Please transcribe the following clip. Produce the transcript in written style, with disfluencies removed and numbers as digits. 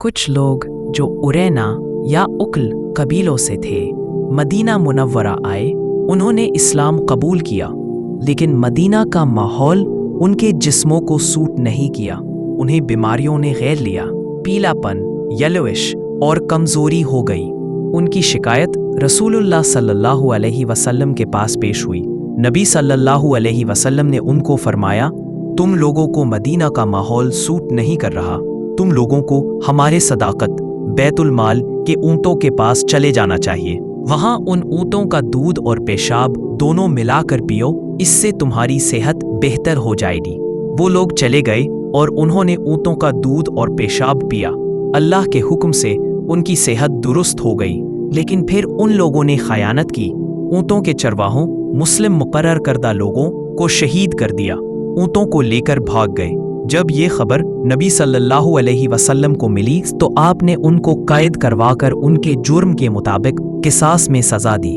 कुछ लोग जो उरैना या उक्ल कबीलों से थे मदीना मुनव्वरा आए। उन्होंने इस्लाम कबूल किया, लेकिन मदीना का माहौल उनके जिस्मों को सूट नहीं किया। उन्हें बीमारियों ने घेर लिया, पीलापन, येलोइश और कमजोरी हो गई। उनकी शिकायत रसूलुल्लाह सल्लल्लाहु अलैहि वसल्लम के पास पेश हुई। नबी सल्लल्लाहु अलैहि वसल्लम ने उनको फरमाया, तुम लोगों को मदीना का माहौल सूट नहीं कर रहा। तुम लोगों को हमारे सदाकत बैतुल माल के ऊँटों के पास चले जाना चाहिए। वहाँ उन ऊँटों का दूध और पेशाब दोनों मिलाकर पियो, इससे तुम्हारी सेहत बेहतर हो जाएगी। वो लोग चले गए और उन्होंने ऊँटों का दूध और पेशाब पिया। अल्लाह के हुक्म से उनकी सेहत दुरुस्त हो गई, लेकिन फिर उन लोगों ने खयानत की। ऊँटों के चरवाहों मुस्लिम मुकर्रर करदा लोगों को शहीद कर दिया, ऊँटों को लेकर भाग गए। जब ये खबर नबी सल्लल्लाहु अलैहि वसल्लम को मिली तो आपने उनको कैद करवाकर उनके जुर्म के मुताबिक किसास में सजा दी।